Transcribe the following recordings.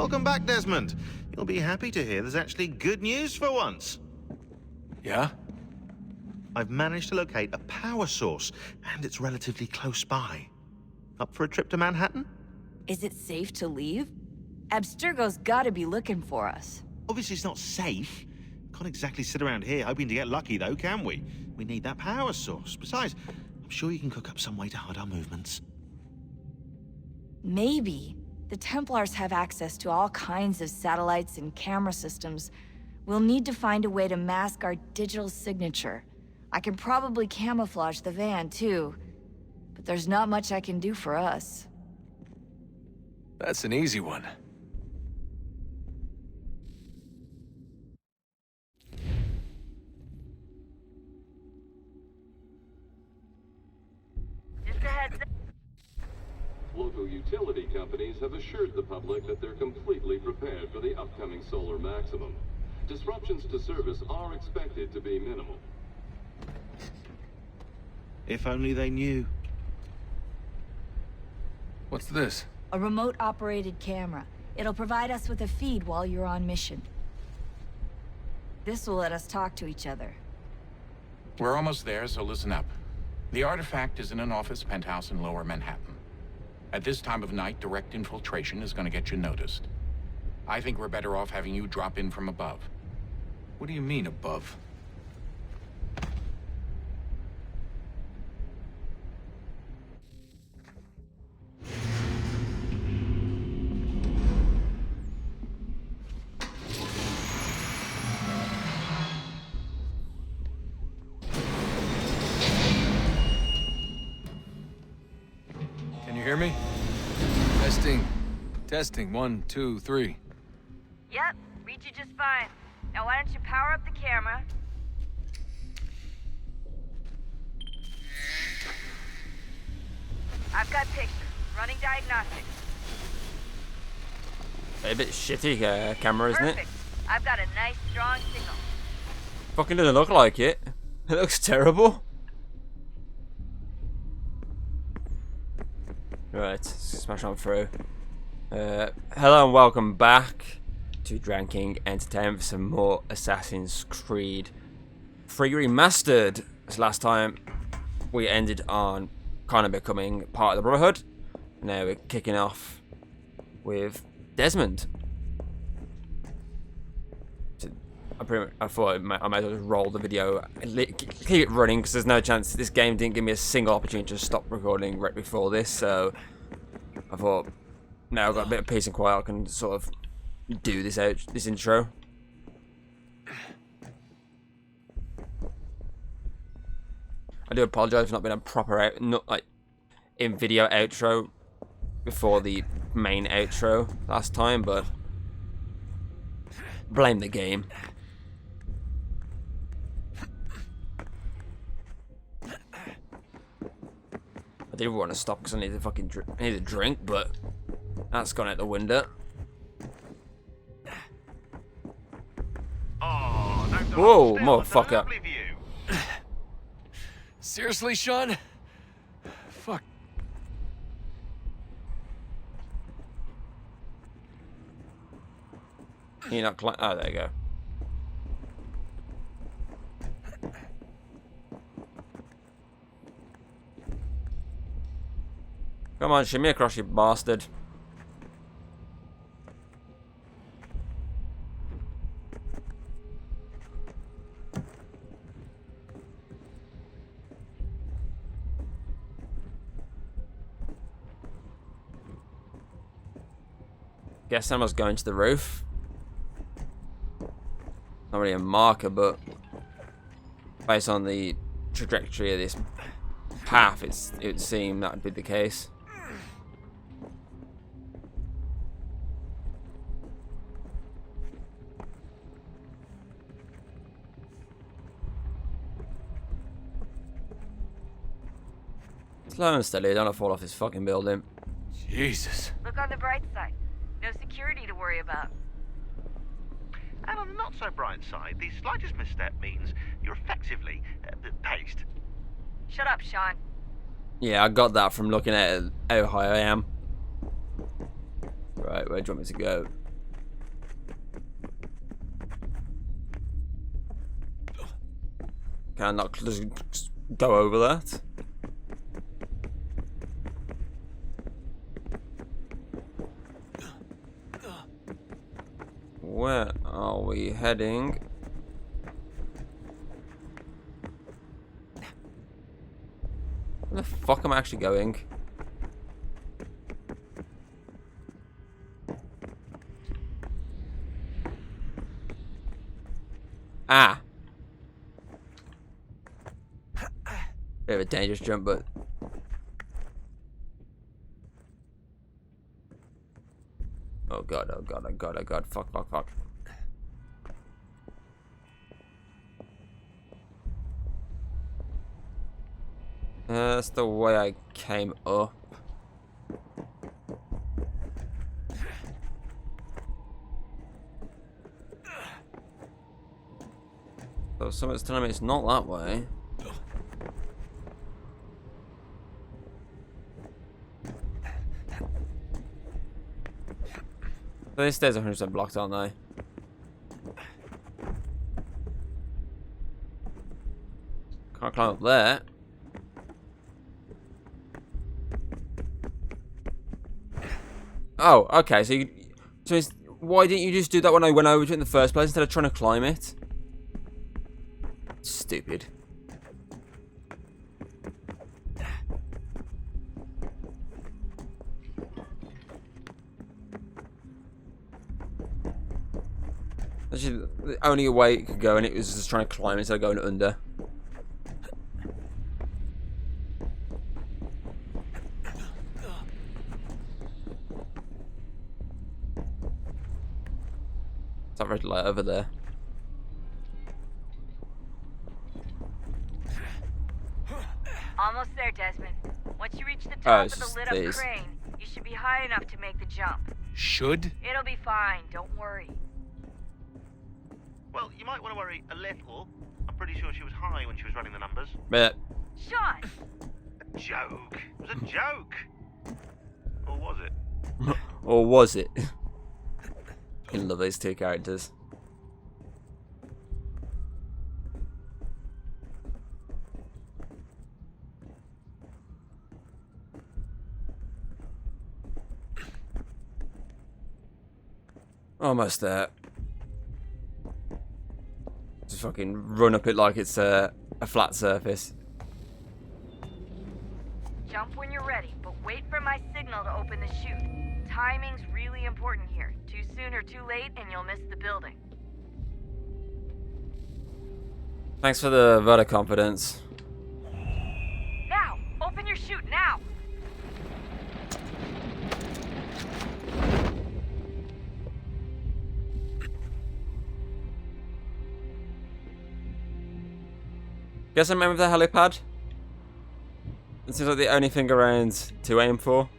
Welcome back, Desmond. You'll be happy to hear there's actually good news for once. Yeah? I've managed to locate a power source, and it's relatively close by. Up for a trip to Manhattan? Is it safe to leave? Abstergo's gotta be looking for us. Obviously it's not safe. Can't exactly sit around here hoping to get lucky though, can we? We need that power source. Besides, I'm sure you can cook up some way to hide our movements. Maybe. The Templars have access to all kinds of satellites and camera systems. We'll need to find a way to mask our digital signature. I can probably camouflage the van, too. But there's not much I can do for us. That's an easy one. Just a heads up. Local utility companies have assured the public that they're completely prepared for the upcoming solar maximum. Disruptions to service are expected to be minimal. If only they knew. What's this? A remote-operated camera. It'll provide us with a feed while you're on mission. This will let us talk to each other. We're almost there, so listen up. The artifact is in an office penthouse in Lower Manhattan. At this time of night, direct infiltration is going to get you noticed. I think we're better off having you drop in from above. What do you mean, above? Can you hear me? Testing. Testing. 1, 2, 3. Yep, read you just fine. Now why don't you power up the camera? I've got pictures. Running diagnostics. A bit shitty camera, isn't it? Perfect. I've got a nice strong signal. Fucking doesn't look like it. It looks terrible. Right, let's smash on through. Hello and welcome back to DragonKing Entertainment for some more Assassin's Creed 3 Remastered. This last time we ended on kind of becoming part of the Brotherhood. Now we're kicking off with Desmond. So I thought I might as well just roll the video, keep it running because there's no chance. This game didn't give me a single opportunity to stop recording right before this, so I thought now I've got a bit of peace and quiet, I can sort of do this intro. I do apologise for not being a proper in video outro before the main outro last time, but blame the game. I did want to stop because I need to fucking need a drink, but that's gone out the window. Whoa, motherfucker. Seriously, Sean? Fuck. You're not oh, there you go. Come on, shimmy across, you bastard. Guess I must go into the roof. Not really a marker, but based on the trajectory of this path, it would seem that would be the case. Slow and steady, don't fall off this fucking building. Jesus. Look on the bright side. No security to worry about. And on the not so bright side, the slightest misstep means you're effectively paced. Shut up, Sean. Yeah, I got that from looking at how high I am. Right, where do you want me to go? Can I not just go over that? Where are we heading? Where the fuck am I actually going? Ah! Bit of a dangerous jump, but... Oh god, oh god, oh god, oh god, fuck, fuck, fuck. That's the way I came up. So someone's telling me it's not that way. These stairs are 100% blocked, aren't they? Can't climb up there. Oh, okay. So why didn't you just do that when I went over to it in the first place instead of trying to climb it? Stupid. Actually, the only way it could go, and it was just trying to climb instead of going under. It's that red light over there. Almost there, Desmond. Once you reach the top of the just lit-up these. crane, you should be high enough to make the jump. Should? It'll be fine, don't worry. Well, you might want to worry a little. I'm pretty sure she was high when she was running the numbers. But Sean! A joke. It was a joke. Or was it? or was it? I love these two characters. Almost there. Just fucking run up it like it's a flat surface. Jump when you're ready, but wait for my signal to open the chute. Timing's really important here. Too soon or too late, and you'll miss the building. Thanks for the vote of confidence. Now! Open your chute, now! Guess I'm in with the helipad. It seems like the only thing around to aim for.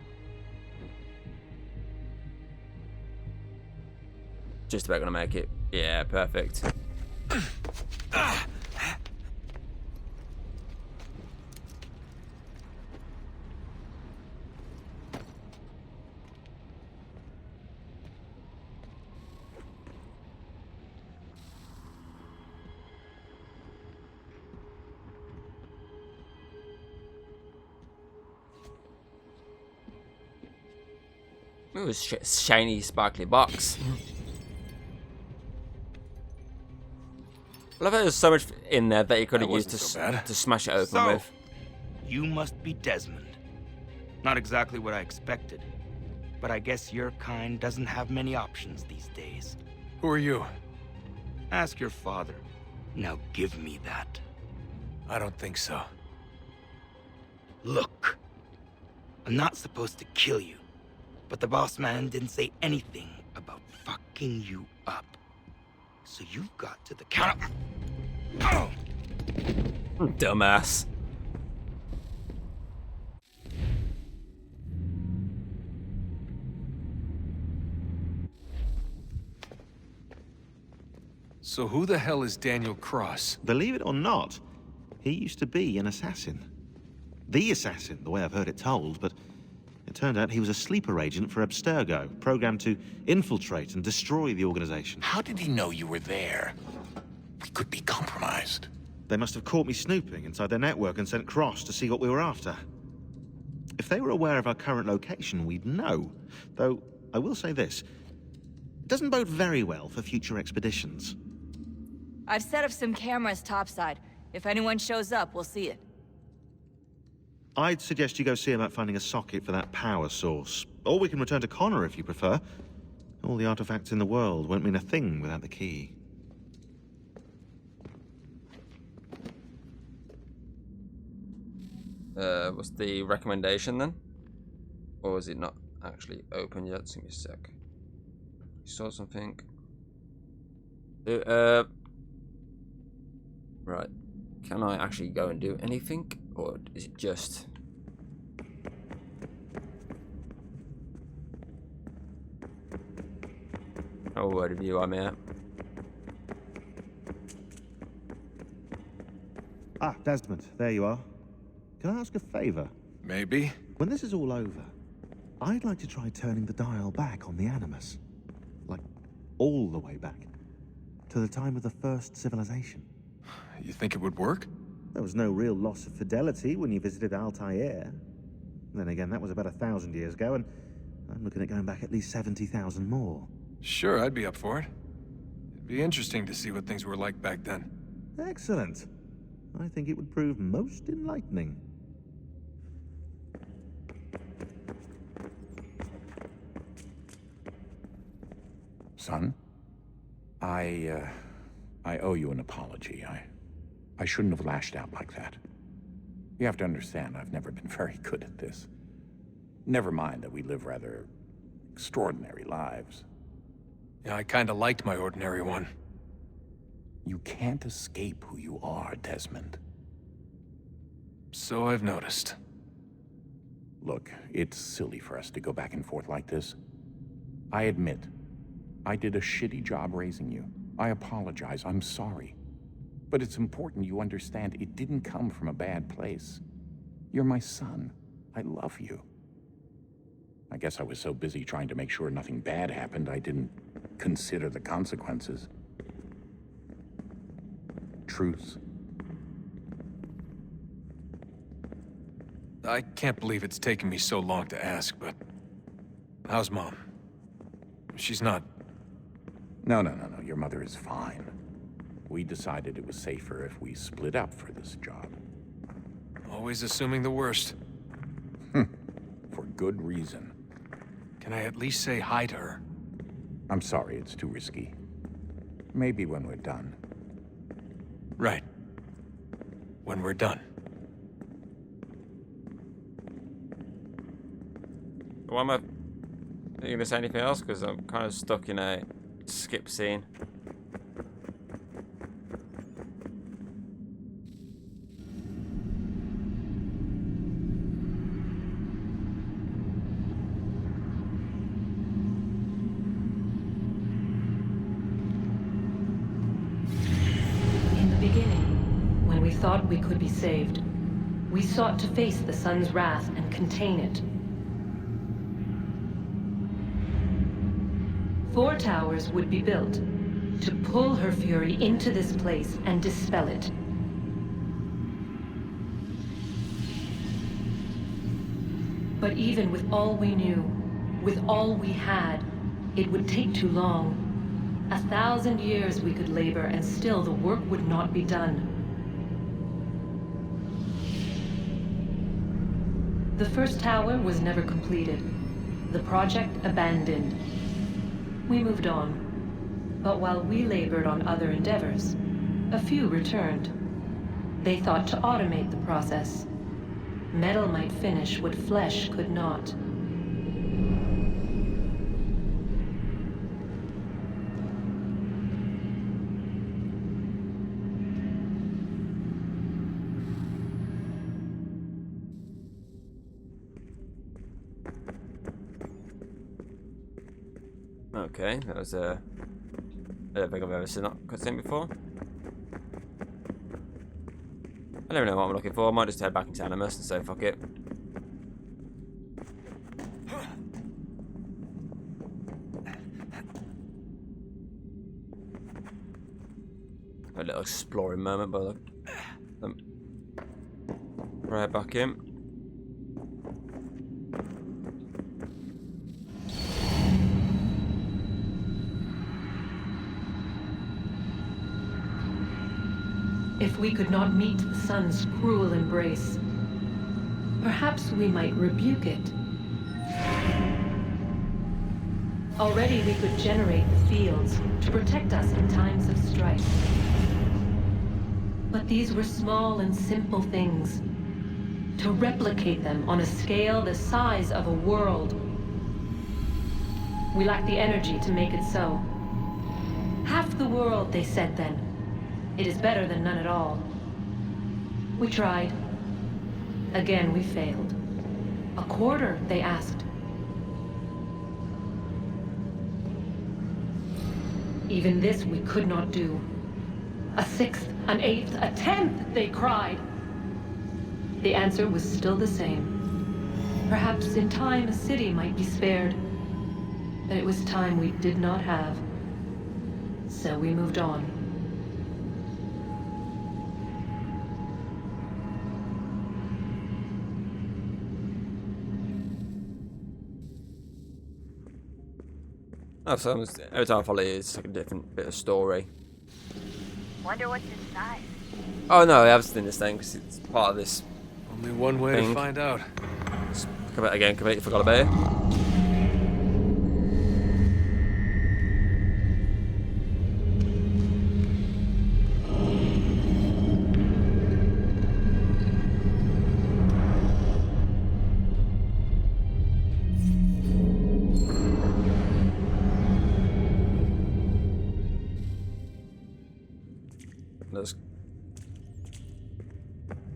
Just about gonna make it. Yeah, perfect. Ooh, shiny, sparkly box. I love how there's so much in there that you could have used to smash it open with. You must be Desmond. Not exactly what I expected, but I guess your kind doesn't have many options these days. Who are you? Ask your father. Now give me that. I don't think so. Look, I'm not supposed to kill you, but the boss man didn't say anything about fucking you up. So you've got to the counter. Oh! Dumbass. So who the hell is Daniel Cross? Believe it or not, he used to be an assassin. The assassin, the way I've heard it told, but it turned out he was a sleeper agent for Abstergo, programmed to infiltrate and destroy the organization. How did he know you were there? We could be compromised. They must have caught me snooping inside their network and sent Cross to see what we were after. If they were aware of our current location, we'd know. Though, I will say this. It doesn't bode very well for future expeditions. I've set up some cameras topside. If anyone shows up, we'll see it. I'd suggest you go see about finding a socket for that power source. Or we can return to Connor if you prefer. All the artifacts in the world won't mean a thing without the key. What's the recommendation then? Or is it not actually open yet? Just give me a sec. You saw something. Right. Can I actually go and do anything? Or is it just... Oh, word of you, I'm here. Ah, Desmond, there you are. Can I ask a favor? Maybe? When this is all over, I'd like to try turning the dial back on the animus. Like, all the way back. To the time of the first civilization. You think it would work? There was no real loss of fidelity when you visited Altair. Then again, that was about 1,000 years ago, and I'm looking at going back at least 70,000 more. Sure, I'd be up for it. It'd be interesting to see what things were like back then. Excellent. I think it would prove most enlightening. Son, I owe you an apology. I shouldn't have lashed out like that. You have to understand, I've never been very good at this. Never mind that we live rather extraordinary lives. Yeah, I kinda liked my ordinary one. You can't escape who you are, Desmond. So I've noticed. Look, it's silly for us to go back and forth like this. I admit, I did a shitty job raising you. I apologize, I'm sorry. But it's important you understand it didn't come from a bad place. You're my son. I love you. I guess I was so busy trying to make sure nothing bad happened, I didn't consider the consequences. Truth. I can't believe it's taken me so long to ask, but... how's Mom? She's not... No. Your mother is fine. We decided it was safer if we split up for this job. Always assuming the worst. For good reason. Can I at least say hi to her? I'm sorry, it's too risky. Maybe when we're done. Right. When we're done. Why am I... Are you going to say anything else? Because I'm kind of stuck in a skip scene. In the beginning, when we thought we could be saved, we sought to face the sun's wrath and contain it. 4 towers would be built to pull her fury into this place and dispel it. But even with all we knew, with all we had, it would take too long. 1,000 years we could labor and still the work would not be done. The first tower was never completed. The project abandoned. We moved on. But while we labored on other endeavors, a few returned. They thought to automate the process. Metal might finish what flesh could not. Okay, that was I don't think I've ever seen that cutscene before. I don't know what I'm looking for. I might just head back into Animus and say fuck it. A little exploring moment, but look. Right back in. If we could not meet the sun's cruel embrace, perhaps we might rebuke it. Already we could generate the fields to protect us in times of strife. But these were small and simple things. To replicate them on a scale the size of a world, we lack the energy to make it so. Half the world, they said then. It is better than none at all. We tried. Again, we failed. A quarter, they asked. Even this we could not do. A sixth, an eighth, a tenth, they cried. The answer was still the same. Perhaps in time a city might be spared. But it was time we did not have. So we moved on. Oh, so every time I follow you, it's like a different bit of story. Wonder what's inside. Oh no, I have seen this thing because it's part of this. Only one way Thing. to find out. Come out again, completely forgot about it.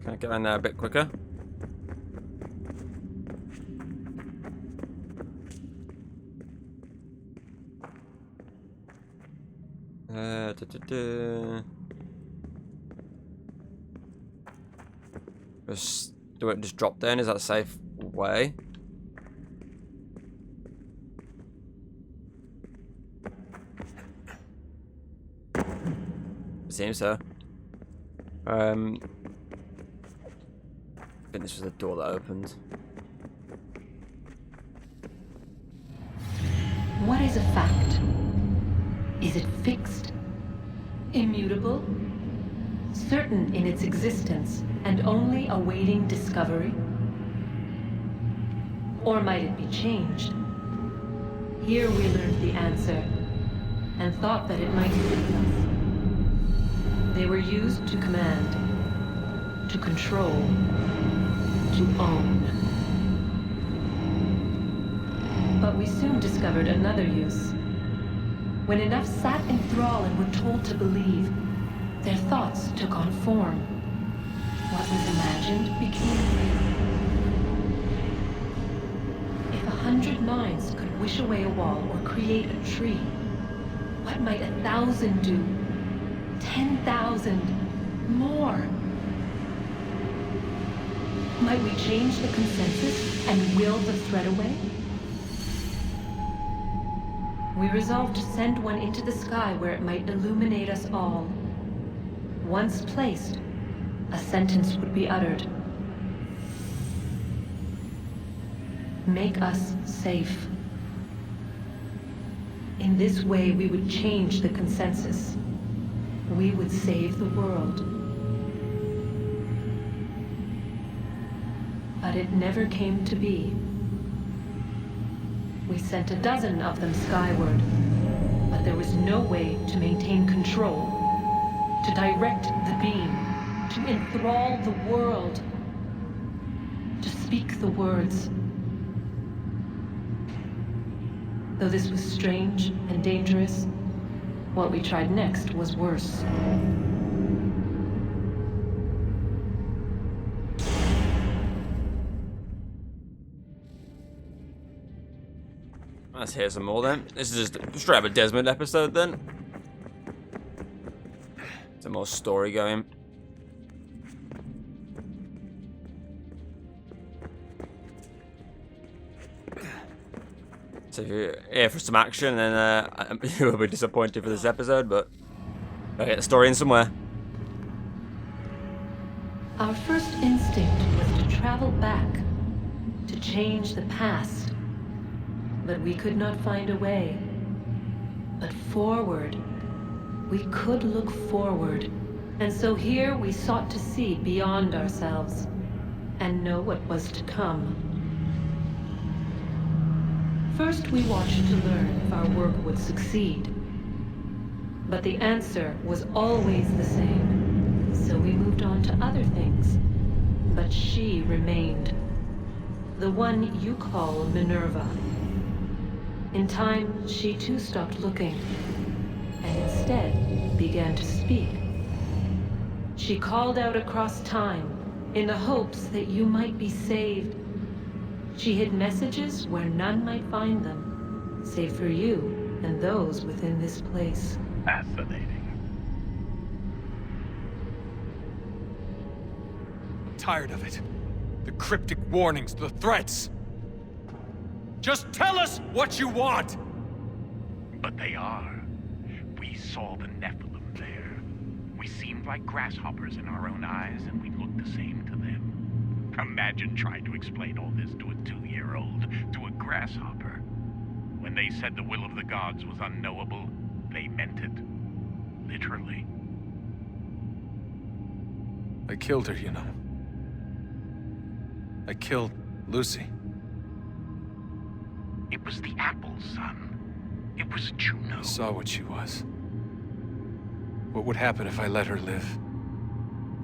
Can I get around there a bit quicker? Just do it. Just drop down. Is that a safe way? It seems so. I think this was the door that opened. What is a fact? Is it fixed? Immutable? Certain in its existence and only awaiting discovery? Or might it be changed? Here we learned the answer and thought that it might lead us. They were used to command, to control, to own. But we soon discovered another use. When enough sat in thrall and were told to believe, their thoughts took on form. What was imagined became real. If 100 minds could wish away a wall or create a tree, what might 1,000 do? 10,000 more? Might we change the consensus and will the thread away? We resolved to send one into the sky where it might illuminate us all. Once placed, a sentence would be uttered. Make us safe. In this way, we would change the consensus. We would save the world. But it never came to be. We sent a dozen of them skyward, but there was no way to maintain control, to direct the beam, to enthrall the world, to speak the words. Though this was strange and dangerous, what we tried next was worse. Let's hear some more then. This is just straight up a Desmond episode then. Some more story going. So if you're here for some action, then you will be disappointed for this episode, but I'll get the story in somewhere. Our first instinct was to travel back, to change the past. But we could not find a way. But forward. We could look forward. And so here we sought to see beyond ourselves, and know what was to come. First, we watched to learn if our work would succeed. But the answer was always the same. So we moved on to other things. But she remained. The one you call Minerva. In time, she too stopped looking, and instead began to speak. She called out across time, in the hopes that you might be saved. She hid messages where none might find them, save for you and those within this place. Fascinating. I'm tired of it. The cryptic warnings, the threats. Just tell us what you want! But they are. We saw the Nephilim there. We seemed like grasshoppers in our own eyes, and we looked the same to them. Imagine trying to explain all this to a 2-year-old, to a grasshopper. When they said the will of the gods was unknowable, they meant it. Literally. I killed her, you know. I killed Lucy. It was the apple, son. It was Juno. I saw what she was. What would happen if I let her live?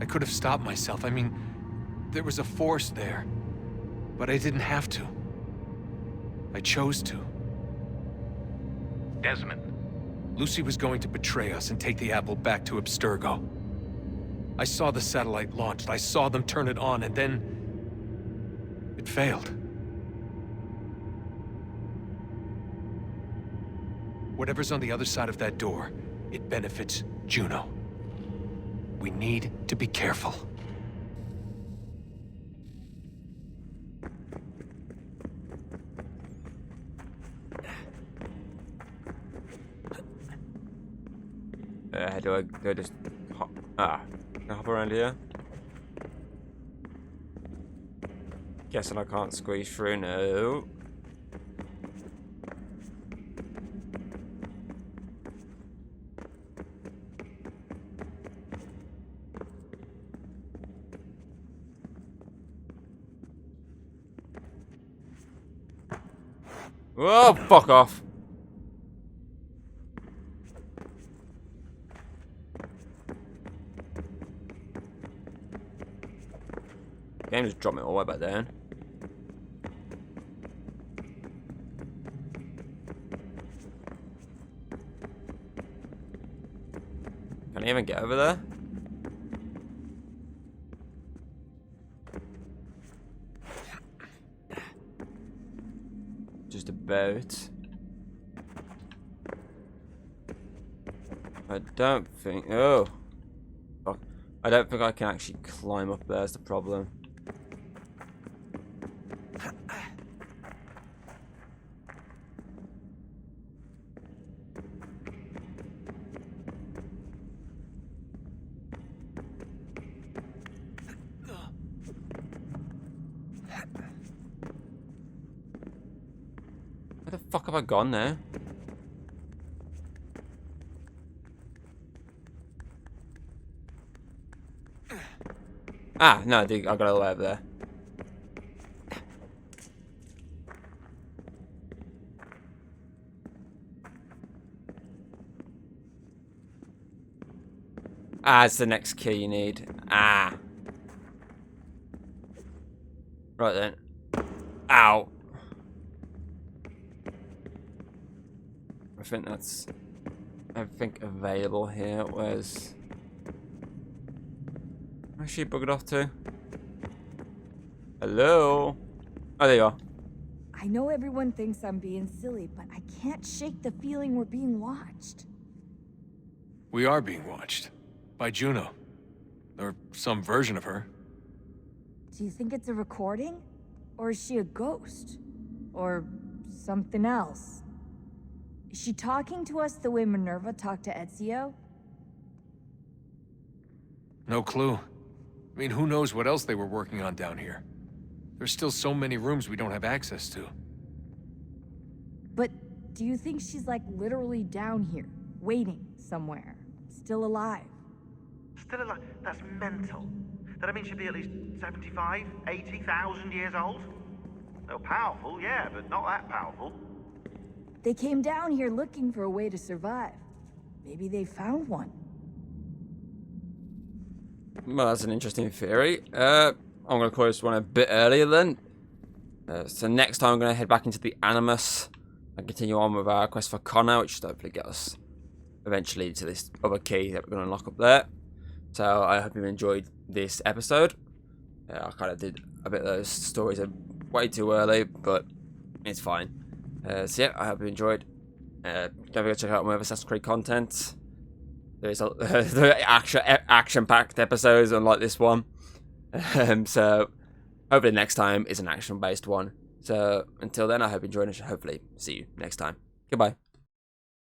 I could have stopped myself. I mean, there was a force there. But I didn't have to. I chose to. Desmond. Lucy was going to betray us and take the apple back to Abstergo. I saw the satellite launched. I saw them turn it on, and then... it failed. Whatever's on the other side of that door, it benefits Juno. We need to be careful. Do I just hop? Can I hop around here? Guessing I can't squeeze through. No. Oh, fuck off. Game just dropped me all the way back down. Can I even get over there? Just about. I don't think. Oh. Fuck. I don't think I can actually climb up there, is the problem. Where the fuck have I gone now? Ah, no, I got all the way over there. Ah, it's the next key you need. Ah. Right then. Ow. I think that's everything available here. Where's she buggered off to? Hello? Oh, there you are. I know everyone thinks I'm being silly, but I can't shake the feeling we're being watched. We are being watched. By Juno. Or some version of her. Do you think it's a recording? Or is she a ghost? Or something else? Is she talking to us the way Minerva talked to Ezio? No clue. I mean, who knows what else they were working on down here? There's still so many rooms we don't have access to. But do you think she's like literally down here, waiting somewhere, still alive? Still alive? That's mental. That I mean she'd be at least 75, 80,000 years old? Oh, powerful, yeah, but not that powerful. They came down here looking for a way to survive. Maybe they found one. Well, that's an interesting theory. I'm going to call this one a bit earlier then. So next time I'm going to head back into the Animus and continue on with our quest for Connor, which should hopefully get us eventually to this other key that we're going to unlock up there. So I hope you've enjoyed this episode. I kind of did a bit of those stories way too early, but it's fine. So yeah, I hope you enjoyed. Don't forget to check out more Assassin's Creed content. There's the action-packed episodes, unlike this one. So hopefully next time is an action-based one. So until then, I hope you enjoyed and should hopefully see you next time. Goodbye.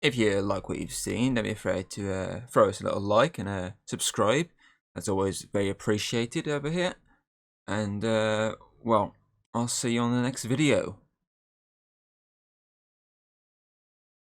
If you like what you've seen, don't be afraid to throw us a little like and subscribe. That's always very appreciated over here. And well, I'll see you on the next video.